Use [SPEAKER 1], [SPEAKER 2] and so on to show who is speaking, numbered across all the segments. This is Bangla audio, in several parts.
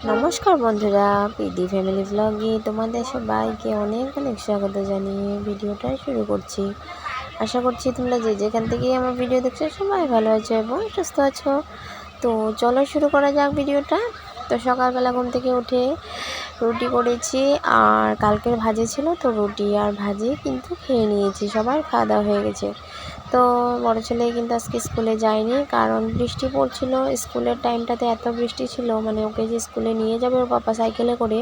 [SPEAKER 1] নমস্কার বন্ধুরা, পিডি ফ্যামিলি ব্লগে তোমাদের সবাইকে অনেক অনেক স্বাগত জানিয়ে ভিডিওটা শুরু করছি। আশা করছি তোমরা যে যেখান থেকে আমার ভিডিও দেখছো সবাই ভালো আছো এবং সুস্থ আছো। তো চলো শুরু করা যাক ভিডিওটা। তো সকালবেলা ঘুম থেকে উঠে রুটি করেছি, আর কালকের ভাজি ছিল, তো রুটি আর ভাজি কিন্তু খেয়ে নিয়েছি, সবার খাওয়া দাওয়া হয়ে গেছে। তো বড় ছেলে কিন্তু আজকে স্কুলে যায়নি, কারণ বৃষ্টি পড়ছিল। স্কুলের টাইমটাতে এত বৃষ্টি ছিল, মানে ওকে যে স্কুলে নিয়ে যাবে ওর পাপা সাইকেলে করে,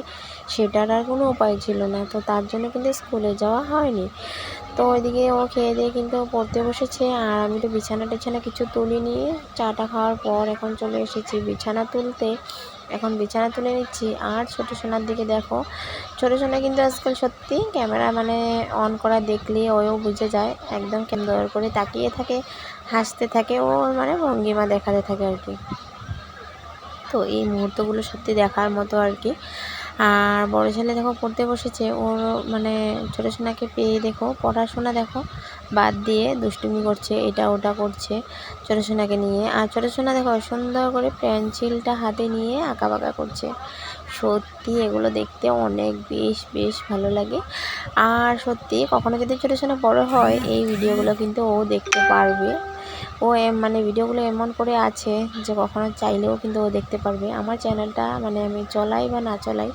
[SPEAKER 1] সেটার আর কোনো উপায় ছিল না। তো তার জন্য কিন্তু স্কুলে যাওয়া হয়নি। তো ওইদিকে ও খেয়ে দিয়ে কিন্তু পড়তে বসেছে, আর আমি তো বিছানা টিছানা কিছু তুলিনি। চাটা খাওয়ার পর এখন চলে এসেছি বিছানা তুলতে। এখন বিছানা তুলে নিচ্ছি। আর ছোটো সোনার দিকে দেখো, ছোটো সোনা কিন্তু আজকাল সত্যি ক্যামেরা মানে অন করা দেখলে ওও বুঝে যায়, একদম সুন্দর করে তাকিয়ে থাকে, হাসতে থাকে, ও মানে ভঙ্গিমা দেখাতে থাকে আর কি। তো এই মুহূর্তগুলো সত্যি দেখার মতো আর কি। আর বড় ছেলে দেখো পড়তে বসেছে, ওর মানে ছোটো সোনাকে পেয়ে দেখো পড়াশোনা দেখো বাদ দিয়ে দুষ্টুমি করছে, এটা ওটা করছে ছোটো সোনাকে নিয়ে। আর ছোটো সোনা দেখো সুন্দর করে পেন্সিলটা হাতে নিয়ে আঁকা বাঁকা করছে। সত্যি এগুলো দেখতে অনেক বেশ বেশ ভালো লাগে। আর সত্যি কখনো যদি ছোটো সোনা বড় হয়, এই ভিডিওগুলো কিন্তু ও দেখতে পারবে। ও মানে ভিডিওগুলো এমন করে আছে যে কখনো চাইলেও কিন্তু ও দেখতে পারবে। আমার চ্যানেলটা মানে আমি চলাই বা না চলাই,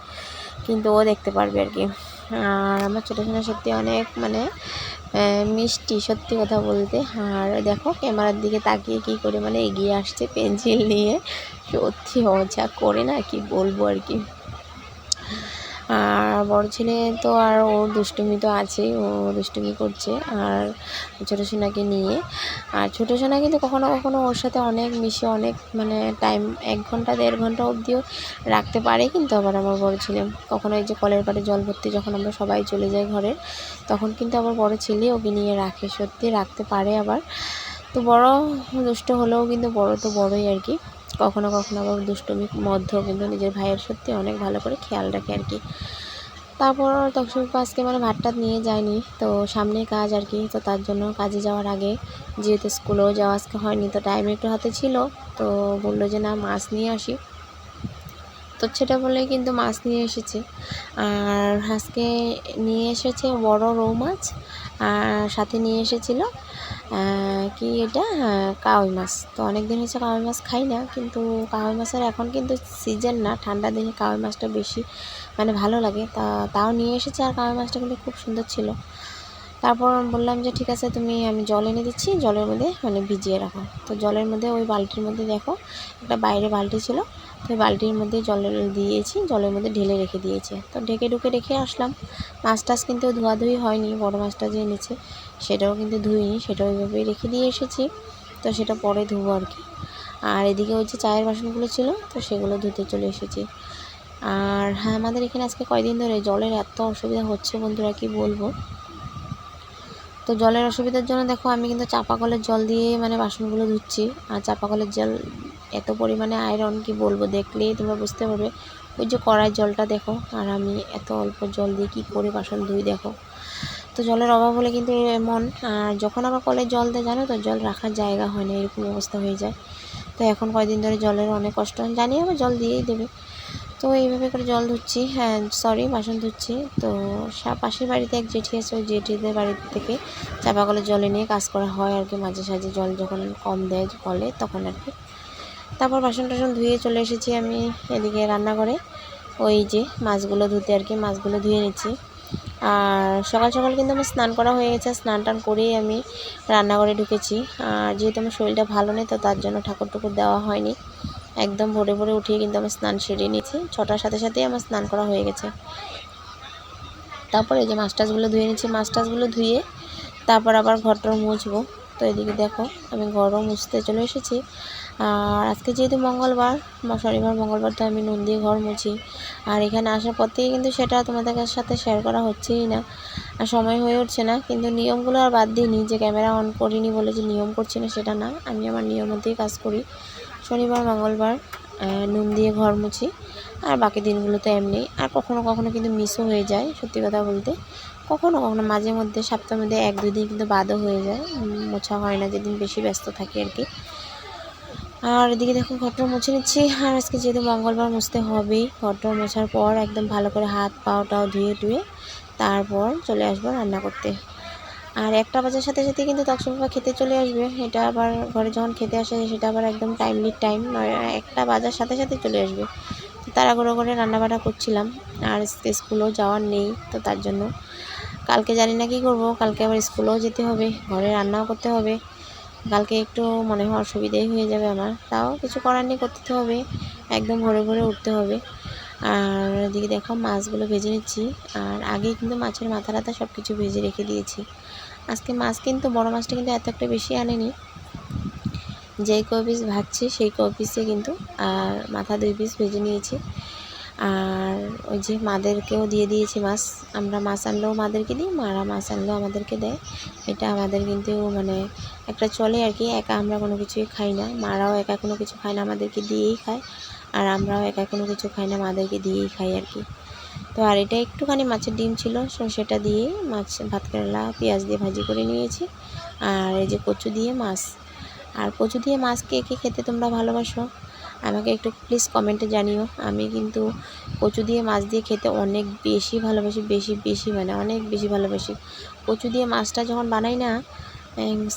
[SPEAKER 1] কিন্তু ও দেখতে পারবে আর কি। আর আমার ছোটো সোনা সত্যি অনেক মানে মিষ্টি, সত্যি কথা বলতে। আর দেখো ক্যামেরার দিকে তাকিয়ে কী করে মানে এগিয়ে আসছে পেন্সিল নিয়ে, সত্যি মজা করে না, কি বলবো আর কি। আর বড় ছেলে তো আর ওর দুষ্টুমি তো আছেই, ও দুষ্টুমি করছে আর ছোটো সোনাকে নিয়ে। আর ছোটো সোনা কিন্তু কখনো কখনো ওর সাথে অনেক মিশে, অনেক মানে টাইম 1 ঘন্টা 1.5 ঘন্টা অবধিও রাখতে পারে। কিন্তু আবার আমার বড় ছেলে কখনো এই যে কলের পাড়ে জল ভর্তি যখন আমরা সবাই চলে যাই ঘরে, তখন কিন্তু আবার বড় ছেলে ওকে নিয়ে রাখে, সত্যি রাখতে পারে আবার। তো বড় দুষ্ট হলেও কিন্তু বড় তো বড়ই আর কি। কখনো কখনো আবার দুষ্টুমির মধ্যেও কিন্তু নিজের ভাইয়ের সত্যি অনেক ভালো করে খেয়াল রাখে আর কি। তারপর তখন আজকে মানে ভাত টাত নিয়ে যায়নি, তো সামনে কাজ আর কি। তো তার জন্য কাজে যাওয়ার আগে, যেহেতু স্কুলেও যাওয়া আজকে হয়নি, তো টাইম একটু হাতে ছিল, তো বললো যে না মাছ নিয়ে আসি। তো সেটা বলেই কিন্তু মাছ নিয়ে এসেছে। আর আজকে নিয়ে এসেছে বড় রৌ মাছ, আর সাথে নিয়ে এসেছিলো কি এটা, কাওই মাছ। তো অনেক দিন হয়েছে কাওই মাছ খাই না, কিন্তু কাওই মাছের এখন কিন্তু সিজন না, ঠান্ডার দিনে কাওই মাছটা বেশি মানে ভালো লাগে। তাও নিয়ে এসেছে, আর কাওই মাছটা কিন্তু খুব সুন্দর ছিল। তারপর বললাম যে ঠিক আছে আমি জল এনে দিচ্ছি, জলের মধ্যে মানে ভিজিয়ে রাখো। তো জলের মধ্যে ওই বালতির মধ্যে দেখো একটা বাইরে বালতি ছিল, তো ওই বালতির মধ্যে জল দিয়েছি, জলের মধ্যে ঢেলে রেখে দিয়েছে। তো ঢেকে ঢুকে রেখে আসলাম। মাছ টাছ কিন্তু ধোয়াধুয়ি হয়নি, বড় মাছটা যে এনেছে সেটাও কিন্তু ধুইনি, সেটা ওইভাবেই রেখে দিয়ে এসেছি। তো সেটা পরে ধুবো আর কি। আর এদিকে ওই যে চায়ের বাসনগুলো ছিল, তো সেগুলো ধুতে চলে এসেছি। আর হ্যাঁ, আমাদের এখানে আজকে কয়দিন ধরে জলের এত অসুবিধা হচ্ছে বন্ধুরা, কি বলবো। তো জলের অসুবিধার জন্য দেখো আমি কিন্তু চাপা কলের জল দিয়ে মানে বাসনগুলো ধুচ্ছি। আর চাপা কলের জল এত পরিমাণে আয়রন, কি বলবো, দেখলেই তোমরা বুঝতে পারবে। ওই যে কড়াইয়ের জলটা দেখো, আর আমি এত অল্প জল দিয়ে কী করে বাসন ধুই দেখো। তো জলের অভাব হলে কিন্তু এমন। আর যখন আবার কলের জল দেয় জানো তো, জল রাখার জায়গা হয় না, এরকম অবস্থা হয়ে যায়। তো এখন কয়দিন ধরে জলের অনেক কষ্ট, জানি আবার জল দিয়েই দেবে। তো এইভাবে করে জল ধুচ্ছি, হ্যাঁ সরি বাসন ধুচ্ছি। তো পাশের বাড়িতে এক জেঠি আছে, ওই জেঠিদের বাড়ি থেকে চাপা কলের জল এনে কাজ করা হয় আর কি, মাঝে সাঝে জল যখন কম দেয় কলে তখন আর কি। তারপর বাসন টাসন ধুয়ে চলে এসেছি আমি এদিকে রান্নাঘরে, ওই যে মাছগুলো ধুতে আর কি, মাছগুলো ধুয়ে নিচ্ছি। আর সকাল সকাল কিন্তু আমার স্নান করা হয়ে গেছে, স্নান টান করেই আমি রান্নাঘরে ঢুকেছি। আর যেহেতু আমার শরীরটা ভালো নেই, তো তার জন্য ঠাকুর টুকুর দেওয়া হয়নি। একদম ভোরে ভোরে উঠিয়ে কিন্তু আমার স্নান সেরে নিয়েছি, 6টার সাথে সাথেই আমার স্নান করা হয়ে গেছে। তারপরে এই যে মাছ টাছগুলো ধুয়ে নিচ্ছি, মাছ টাছগুলো ধুয়ে তারপর আবার ঘরটাও মুছবো। তো এদিকে দেখো আমি ঘরও মুছতে চলে এসেছি। আর আজকে যেহেতু মঙ্গলবার বা শনিবার মঙ্গলবার, তো আমি নুন দিয়ে ঘর মুছি। আর এখানে আসার পর থেকে কিন্তু সেটা তোমাদের সাথে শেয়ার করা হচ্ছেই না, আর সময় হয়ে উঠছে না। কিন্তু নিয়মগুলো আর বাদ দিইনি, যে ক্যামেরা অন করিনি বলে যে নিয়ম করছি না সেটা না, আমি আমার নিয়ম মধ্যেই কাজ করি। শনিবার মঙ্গলবার নুন দিয়ে ঘর মুছি, আর বাকি দিনগুলোতে এমনি। আর কখনো কখনো কিন্তু মিসও হয়ে যায়, সত্যি কথা বলতে। কখনো কখনো মাঝে মধ্যে সপ্তাহের মধ্যে 1-2 দিন কিন্তু বাদও হয়ে যায়, মোছা হয় না, যেদিন বেশি ব্যস্ত থাকি আর কি। আর এদিকে দেখো ঘরটা মুছে নিচ্ছি। আর আজকে যেহেতু মঙ্গলবার মুছতে হবেই, ঘরটা মোছার পর একদম ভালো করে হাত পাটাও ধুয়ে তারপর চলে আসবো রান্না করতে। আর 1টা বাজার সাথে সাথে কিন্তু তকসম বাবা খেতে চলে আসবে। এটা আবার ঘরে যখন খেতে আসে সেটা আবার একদম টাইমলি টাইম, 1টা বাজার সাথে সাথে চলে আসবে। তো তাড়াহুড়ো করে রান্নাবান্না করছিলাম। আর স্কুলেও যাওয়ার নেই, তো তার জন্য কালকে জানি না কী করবো। কালকে আবার স্কুলেও যেতে হবে, ঘরে রান্নাও করতে হবে। কালকে একটু মনে হয় অসুবিধাই হয়ে যাবে আমার, তাও কিছু করার নেই, করতে তো হবে। একদম ভোরে ভোরে উঠতে হবে। আর এদিকে দেখো মাছগুলো ভেজে নিচ্ছি। আর আগেই কিন্তু মাছের মাথা টাথা সব কিছু ভেজে রেখে দিয়েছি। আজকে মাছ কিন্তু বড় মাছটা কিন্তু এত একটা বেশি আনেনি, যেই কয় পিস ভাজছি সেই কয় পিসে কিন্তু আর মাথা 2 পিস ভেজে নিয়েছি। আর ওই যে মাদেরকেও দিয়ে দিয়েছি মাছ। আমরা মাছ আনলেও মাদেরকে দিই, মারা মাছ আনলেও আমাদেরকে দেয়। এটা আমাদের কিন্তু মানে একটা চলে আর কি, একা আমরা কোনো কিছুই খাই না। মারাও একা কোনো কিছু খায় না, আমাদেরকে দিয়েই খায়। আর আমরাও একা কোনো কিছু খাই না, মাদেরকে দিয়েই খাই আর কি। তো আর এটা একটুখানি মাছের ডিম ছিল, সো সেটা দিয়ে মাছ ভাত কেরেলা পেঁয়াজ দিয়ে ভাজি করে নিয়েছি। আর এই যে কচু দিয়ে মাছ। আর কচু দিয়ে মাছ কে কে খেতে তোমরা ভালোবাসো আমাকে একটু প্লিজ কমেন্টে জানিও। আমি কিন্তু কচু দিয়ে মাছ দিয়ে খেতে অনেক বেশি ভালোবাসি, বেশি মানে অনেক বেশি ভালোবাসি। কচু দিয়ে মাছটা যখন বানাই না,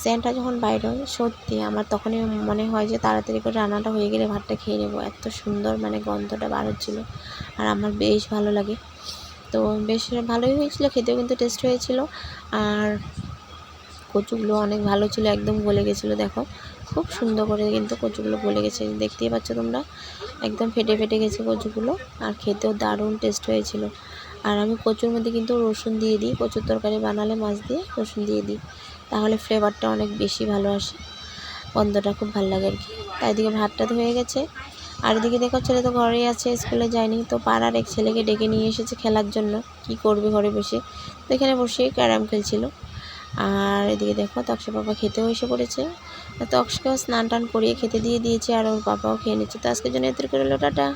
[SPEAKER 1] সেন্টটা যখন বাইর হয় সত্যি আমার তখনই মনে হয় যে তাড়াতাড়ি করে রান্নাটা হয়ে গেলে ভাতটা খেয়ে নেবো। এত সুন্দর মানে গন্ধটা বার হচ্ছিলো, আর আমার বেশ ভালো লাগে। তো বেশ ভালোই হয়েছিল, খেতেও কিন্তু টেস্ট হয়েছিল। আর কচুগুলো অনেক ভালো ছিল, একদম গলে গেছিলো। দেখো খুব সুন্দর করে কিন্তু কচুগুলো গলে গেছে, দেখতেই পাচ্ছ তোমরা, একদম ফেটে ফেটে গেছে কচুগুলো। আর খেতেও দারুণ টেস্ট হয়েছিল। আর আমি কচুর মধ্যে কিন্তু রসুন দিয়ে দিই, কচুর তরকারি বানালে মাছ দিয়ে রসুন দিয়ে দিই, তাহলে ফ্লেভারটা অনেক বেশি ভালো আসে, গন্ধটা খুব ভালো লাগে আর কি। তাই এদিকে ভাতটা তো হয়ে গেছে। আর এদিকে দেখো ছেলে তো ঘরেই আছে, স্কুলে যায়নি। তো পাড়ার এক ছেলেকে ডেকে নিয়ে এসেছে খেলার জন্য। কি করবে ঘরে বসে, তো এখানে বসেই ক্যারাম খেলছিল। আর এদিকে দেখো তক্সা পাপা খেতেও এসে পড়েছে। তক্সকেও স্নান টান করিয়ে খেতে দিয়ে দিয়েছে, আর ওর পাপাও খেয়ে নিচ্ছে। তো আজকের জন্য এত করে টাটা।